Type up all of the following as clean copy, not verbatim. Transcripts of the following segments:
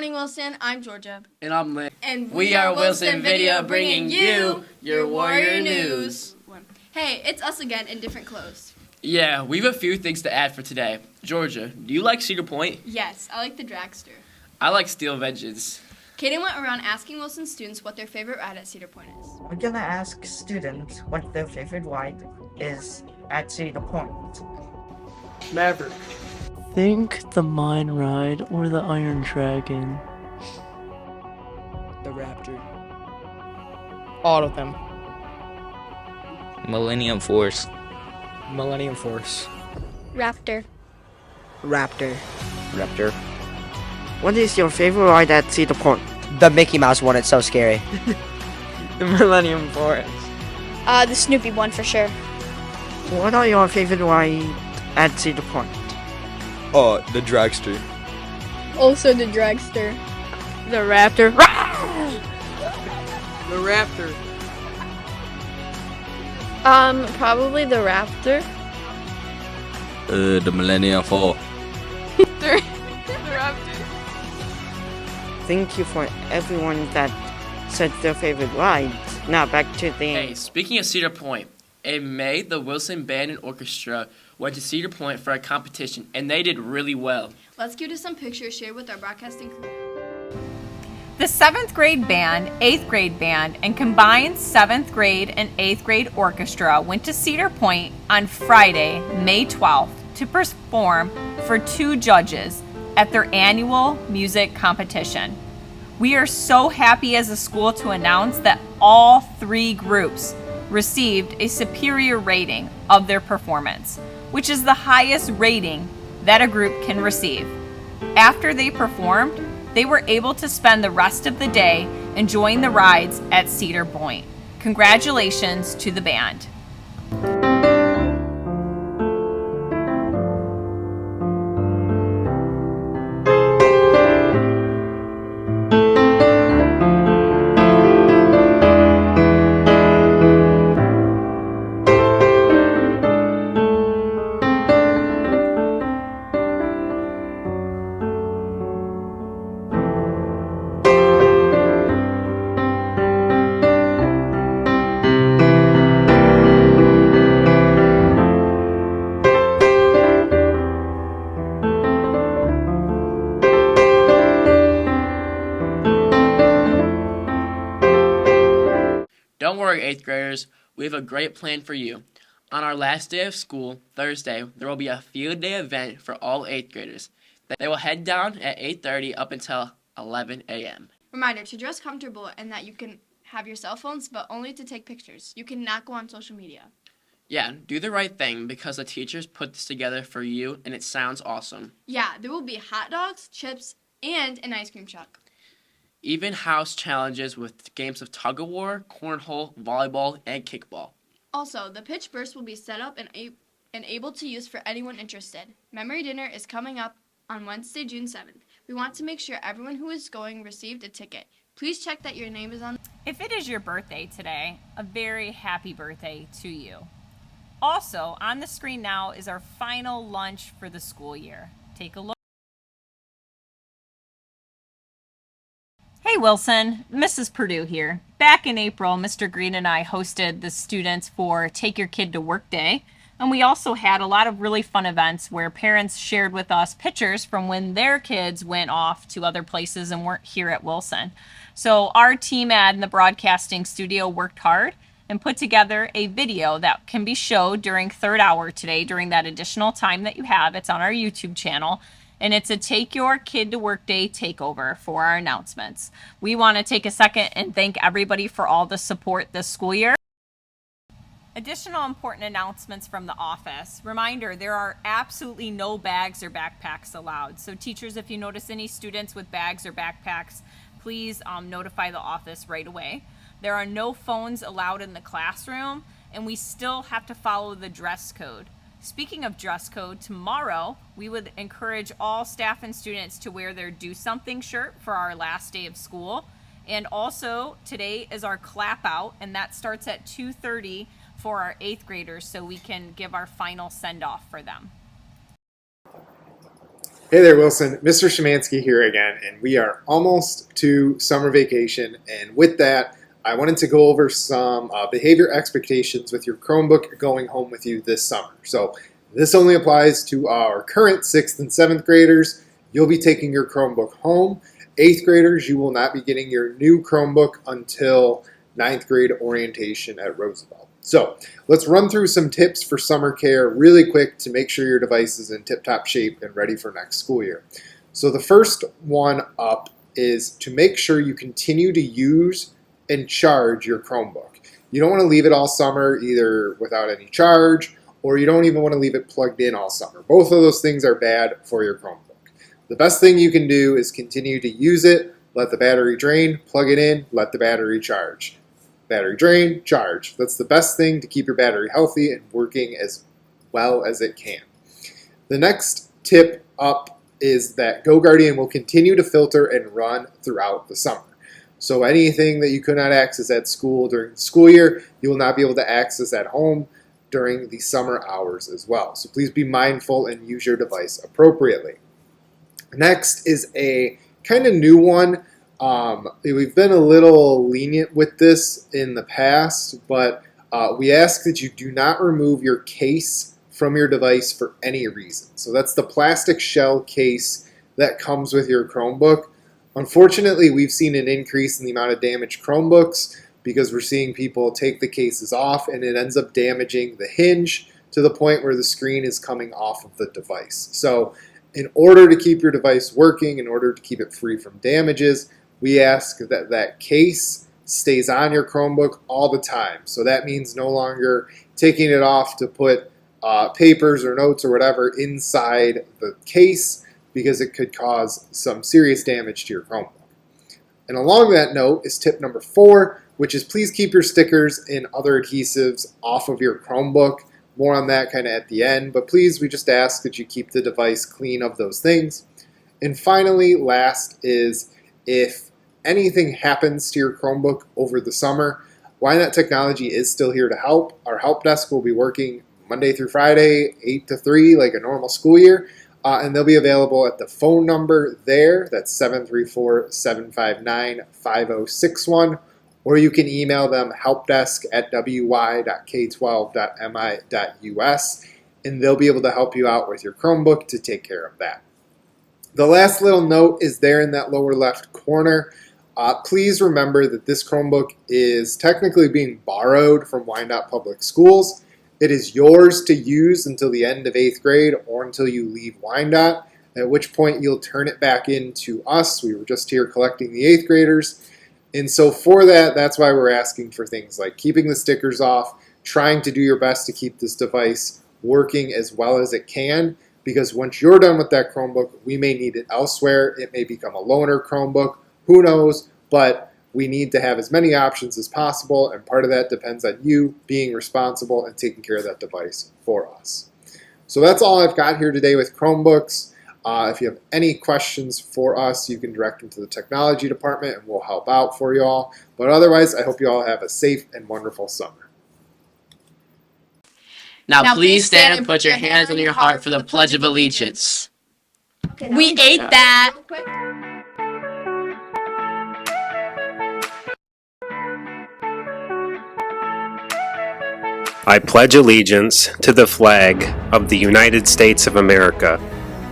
morning, Wilson. I'm Georgia. And I'm Lynn. And we are Wilson Video, bringing you your Warrior News. Hey, it's us again in different clothes. Yeah, we have a few things to add for today. Georgia, do you like Cedar Point? Yes, I like the dragster. I like Steel Vengeance. Kaden went around asking Wilson students what their favorite ride at Cedar Point is. We're gonna ask students what their favorite ride is at Cedar Point. Maverick. Think the Mine Ride or the Iron Dragon. The Raptor. All of them. Millennium Force. Millennium Force. Raptor. Raptor. Raptor. What is your favorite ride at Cedar Point? The Mickey Mouse one, it's so scary. The Millennium Force. The Snoopy one for sure. What are your favorite rides at Cedar Point? The dragster. Also the dragster. The Raptor. The Raptor. Probably the Raptor. The Millennium Falcon. The Raptor. Thank you for everyone that said their favorite ride. Now back to the... Hey, speaking of Cedar Point, in May, the Wilson Band and Orchestra went to Cedar Point for a competition, and they did really well. Let's go to some pictures shared with our broadcasting crew. The 7th grade band, 8th grade band, and combined 7th grade and 8th grade orchestra went to Cedar Point on Friday, May 12th to perform for 2 judges at their annual music competition. We are so happy as a school to announce that all 3 groups received a superior rating of their performance, which is the highest rating that a group can receive. After they performed, they were able to spend the rest of the day enjoying the rides at Cedar Point. Congratulations to the band. Don't worry, 8th graders. We have a great plan for you. On our last day of school, Thursday, there will be a field day event for all 8th graders. They will head down at 8:30 up until 11 a.m. Reminder to dress comfortable and that you can have your cell phones, but only to take pictures. You cannot go on social media. Yeah, do the right thing because the teachers put this together for you and it sounds awesome. Yeah, there will be hot dogs, chips, and an ice cream truck. Even house challenges with games of tug-of-war, cornhole, volleyball, and kickball. Also, the pitch burst will be set up and able to use for anyone interested. Memory dinner is coming up on Wednesday, June 7th. We want to make sure everyone who is going received a ticket. Please check that your name is on. If it is your birthday today, a very happy birthday to you. Also, on the screen now is our final lunch for the school year. Take a look. Hey Wilson, Mrs. Purdue here. Back in April, Mr. Green and I hosted the students for Take Your Kid to Work Day, and we also had a lot of really fun events where parents shared with us pictures from when their kids went off to other places and weren't here at Wilson. So our team in the broadcasting studio worked hard and put together a video that can be showed during third hour today during that additional time that you have. It's on our YouTube channel. And it's a Take Your Kid to Work Day takeover for our announcements. We want to take a second and thank everybody for all the support this school year. Additional important announcements from the office. Reminder, there are absolutely no bags or backpacks allowed. So teachers, if you notice any students with bags or backpacks, please notify the office right away. There are no phones allowed in the classroom, and we still have to follow the dress code. Speaking of dress code, tomorrow we would encourage all staff and students to wear their Do Something shirt for our last day of school. And also today is our clap out, and that starts at 2:30 for our 8th graders so we can give our final send off for them. Hey there, Wilson. Mr. Szymanski here again, and we are almost to summer vacation. And with that, I wanted to go over some behavior expectations with your Chromebook going home with you this summer. So this only applies to our current 6th and 7th graders. You'll be taking your Chromebook home. 8th graders, you will not be getting your new Chromebook until 9th grade orientation at Roosevelt. So let's run through some tips for summer care really quick to make sure your device is in tip-top shape and ready for next school year. So the first one up is to make sure you continue to use and charge your Chromebook. You don't want to leave it all summer either without any charge, or you don't even want to leave it plugged in all summer. Both of those things are bad for your Chromebook. The best thing you can do is continue to use it, let the battery drain, plug it in, let the battery charge. Battery drain, charge. That's the best thing to keep your battery healthy and working as well as it can. The next tip up is that GoGuardian will continue to filter and run throughout the summer. So anything that you could not access at school during the school year, you will not be able to access at home during the summer hours as well. So please be mindful and use your device appropriately. Next is a kind of new one. We've been a little lenient with this in the past, but we ask that you do not remove your case from your device for any reason. So that's the plastic shell case that comes with your Chromebook. Unfortunately, we've seen an increase in the amount of damaged Chromebooks because we're seeing people take the cases off and it ends up damaging the hinge to the point where the screen is coming off of the device. So in order to keep your device working, in order to keep it free from damages, we ask that that case stays on your Chromebook all the time. So that means no longer taking it off to put papers or notes or whatever inside the case because it could cause some serious damage to your Chromebook. And along that note is tip number 4, which is please keep your stickers and other adhesives off of your Chromebook. More on that kind of at the end, but please, we just ask that you keep the device clean of those things. And finally, last is if anything happens to your Chromebook over the summer, Wyandotte Technology is still here to help. Our help desk will be working Monday through Friday, 8 to 3, like a normal school year, and they'll be available at the phone number there. That's 734-759-5061, or you can email them helpdesk@wy.k12.mi.us, and they'll be able to help you out with your Chromebook to take care of that. The last little note is there in that lower left corner. Please remember that this Chromebook is technically being borrowed from Wyandotte Public Schools. It is yours to use until the end of 8th grade or until you leave Wyandotte, at which point you'll turn it back in to us. We were just here collecting the 8th graders. And so for that, that's why we're asking for things like keeping the stickers off, trying to do your best to keep this device working as well as it can, because once you're done with that Chromebook, we may need it elsewhere. It may become a loaner Chromebook, who knows, but we need to have as many options as possible, and part of that depends on you being responsible and taking care of that device for us. So that's all I've got here today with Chromebooks. If you have any questions for us, you can direct them to the technology department and we'll help out for you all. But otherwise, I hope you all have a safe and wonderful summer. Now please stand and put your hands on your heart for the Pledge of Allegiance. We ate that. I pledge allegiance to the flag of the United States of America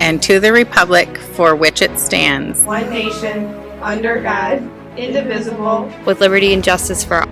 and to the republic for which it stands, one nation, under God, indivisible, with liberty and justice for all.